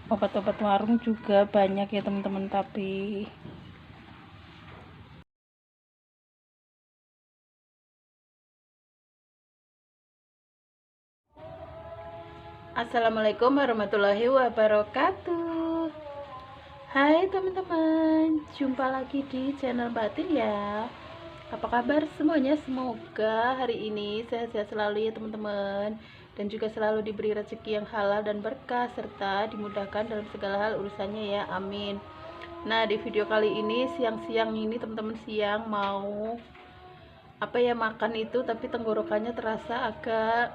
Obat-obat warung juga banyak ya teman-teman, tapi Assalamualaikum warahmatullahi wabarakatuh. Hai teman-teman, jumpa lagi di channel Batin ya. Apa kabar semuanya? Semoga hari ini sehat-sehat selalu ya teman-teman, dan juga selalu diberi rezeki yang halal dan berkah, serta dimudahkan dalam segala hal urusannya ya, amin. Nah, di video kali ini siang-siang ini teman-teman, siang mau makan itu, tapi tenggorokannya terasa agak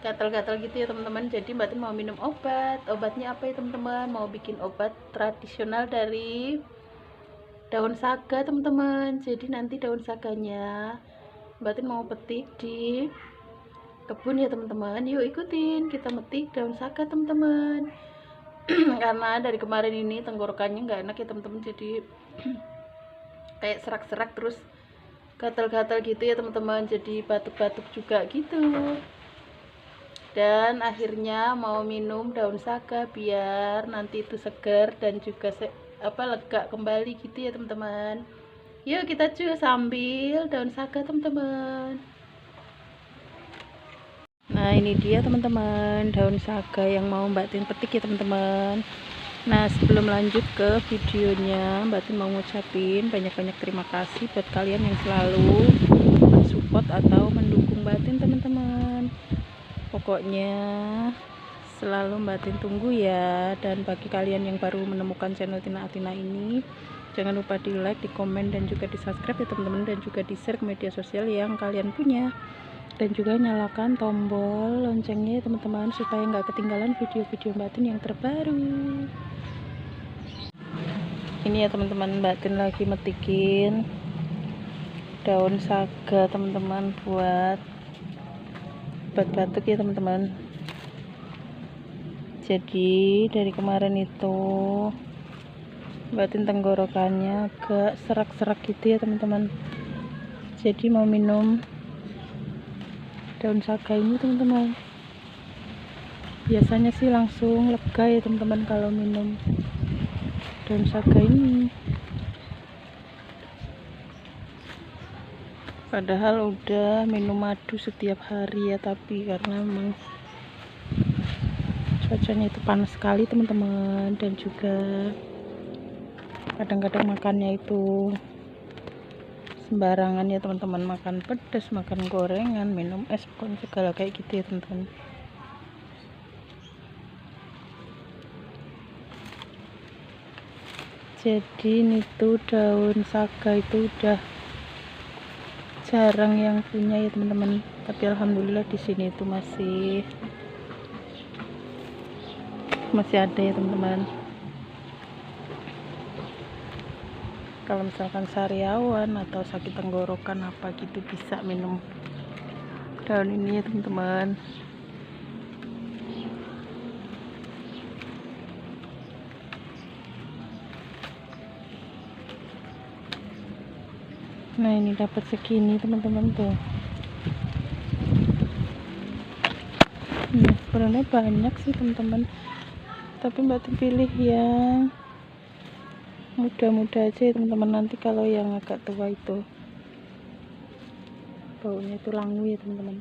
gatal-gatal gitu ya teman-teman. Jadi Mbak Tin mau minum obatnya apa ya teman-teman, mau bikin obat tradisional dari daun saga teman-teman. Jadi nanti daun saganya Mbak Tin mau petik di kebun ya teman-teman. Yuk ikutin kita metik daun saga teman-teman. Karena dari kemarin ini tenggorokannya nggak enak ya teman-teman, jadi kayak serak-serak terus gatal-gatal gitu ya teman-teman, jadi batuk-batuk juga gitu. Dan akhirnya mau minum daun saga biar nanti itu segar dan juga lega kembali gitu ya teman-teman. Yuk kita cuy sambil daun saga teman-teman. Nah ini dia teman-teman daun saga yang mau Mbak Tin petik ya teman-teman. Nah sebelum lanjut ke videonya, Mbak Tin mau ngucapin banyak-banyak terima kasih buat kalian yang selalu mensupport atau mendukung Mbak Tin teman-teman. Pokoknya selalu Mbak Tin tunggu ya. Dan bagi kalian yang baru menemukan channel Tina Atina ini, jangan lupa di like, di komen, dan juga di subscribe ya teman-teman, dan juga di share ke media sosial yang kalian punya, dan juga nyalakan tombol loncengnya ya teman-teman, supaya nggak ketinggalan video-video Mbak Tin yang terbaru. Ini ya teman-teman, Mbak Tin lagi metikin daun saga teman-teman buat obat batuk ya teman-teman. Jadi dari kemarin itu Mbak Tin tenggorokannya agak serak-serak gitu ya teman-teman. Jadi mau minum daun saga ini teman-teman. Biasanya sih langsung lega ya teman-teman kalau minum daun saga ini. Padahal udah minum madu setiap hari ya, tapi karena memang cuacanya itu panas sekali teman-teman, dan juga kadang-kadang makannya itu sembarangan ya teman-teman, makan pedas, makan gorengan, minum es, pokoknya segala kayak gitu ya teman-teman. Jadi ini tuh daun saga itu udah jarang yang punya ya teman-teman, tapi alhamdulillah di sini itu masih ada ya teman-teman. Kalau misalkan sariawan atau sakit tenggorokan apa gitu bisa minum daun ini ya teman-teman. Nah ini dapat segini teman-teman tuh. Nah sebenarnya banyak sih teman-teman, tapi Mbak Tin pilih yang muda-muda aja ya teman-teman. Nanti kalau yang agak tua itu baunya itu langu ya teman-teman.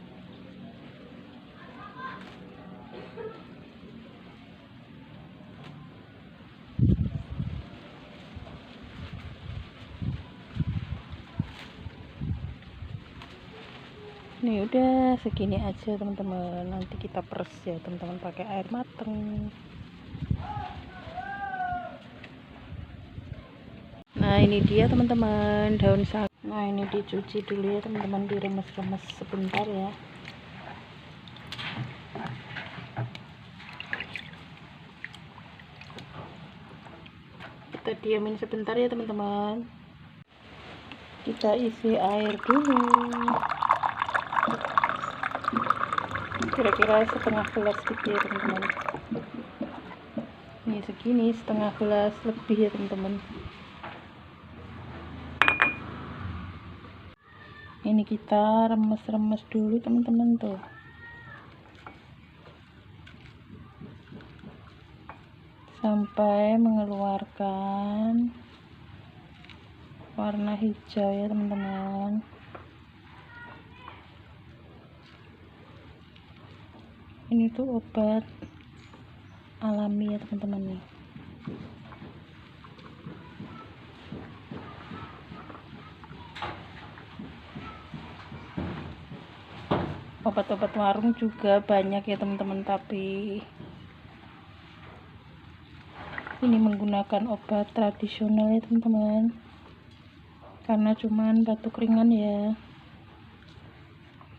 Nih udah segini aja teman-teman, nanti kita peres ya teman-teman pakai air mateng. Nah ini dia teman-teman daun saga. Nah ini dicuci dulu ya teman-teman, diremes-remes sebentar ya. Kita diamin sebentar ya teman-teman. Kita isi air dulu, kira-kira setengah gelas gitu ya teman-teman. Ini segini, setengah gelas lebih ya teman-teman. Ini kita remes-remes dulu teman-teman tuh. sampai mengeluarkan warna hijau ya teman-teman. Ini tuh obat alami ya teman-teman nih. Obat-obat warung juga banyak ya teman-teman, tapi ini menggunakan obat tradisional ya teman-teman, karena cuman batuk ringan ya.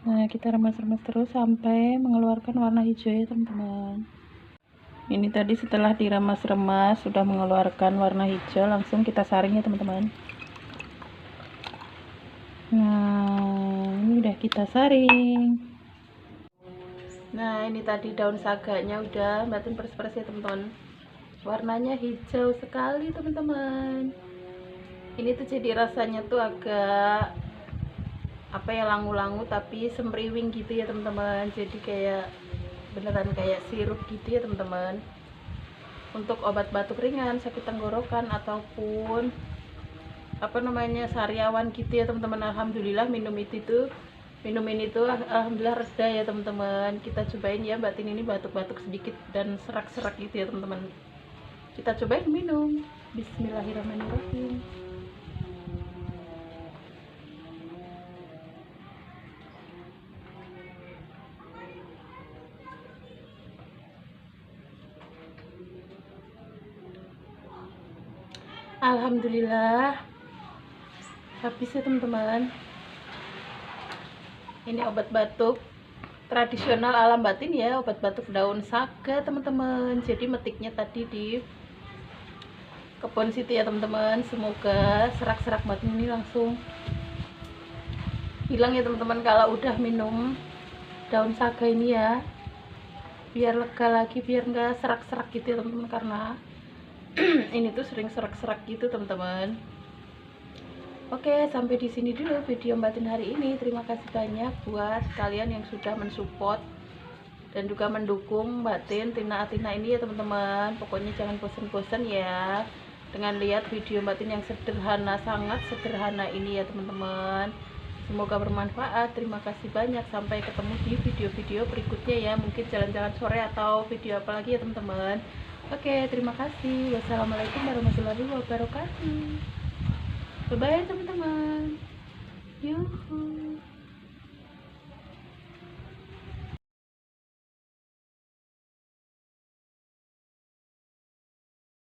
Nah, kita remas-remas terus sampai mengeluarkan warna hijau ya teman-teman. Ini tadi setelah diremas-remas sudah mengeluarkan warna hijau, langsung kita saring ya teman-teman. Nah, ini udah kita saring. Nah, ini tadi daun saganya udah Mbak Tin peres-peres ya teman-teman. Warnanya hijau sekali teman-teman. Ini tuh jadi rasanya tuh agak apa ya, langu-langu tapi semriwing gitu ya teman-teman. Jadi kayak beneran kayak sirup gitu ya teman-teman. Untuk obat batuk ringan, sakit tenggorokan ataupun apa namanya sariawan gitu ya teman-teman. Alhamdulillah minumin itu alhamdulillah reda ya teman-teman. Kita cobain ya, Mbak Tin ini batuk-batuk sedikit dan serak-serak gitu ya teman-teman. Kita cobain minum. Bismillahirrahmanirrahim. Alhamdulillah habis ya teman-teman. Ini obat batuk tradisional ala Mbak Tin ya, obat batuk daun saga teman-teman. Jadi metiknya tadi di kebun situ ya teman-teman. Semoga serak-serak Mbak Tin ini langsung hilang ya teman-teman kalau udah minum daun saga ini ya, biar lega lagi, biar enggak serak-serak gitu ya teman-teman, karena ini tuh sering serak-serak gitu teman-teman. Oke, sampai di sini dulu video Mbak Tin hari ini. Terima kasih banyak buat kalian yang sudah mensupport dan juga mendukung Mbak Tin Tina Atina ini ya teman-teman. Pokoknya jangan bosan-bosan ya dengan lihat video Mbak Tin yang sederhana, sangat sederhana ini ya teman-teman. Semoga bermanfaat. Terima kasih banyak. Sampai ketemu di video-video berikutnya ya. Mungkin jalan-jalan sore atau video apa lagi ya teman-teman. Oke, terima kasih. Wassalamualaikum warahmatullahi wabarakatuh. Bye-bye teman-teman. Yuhuu.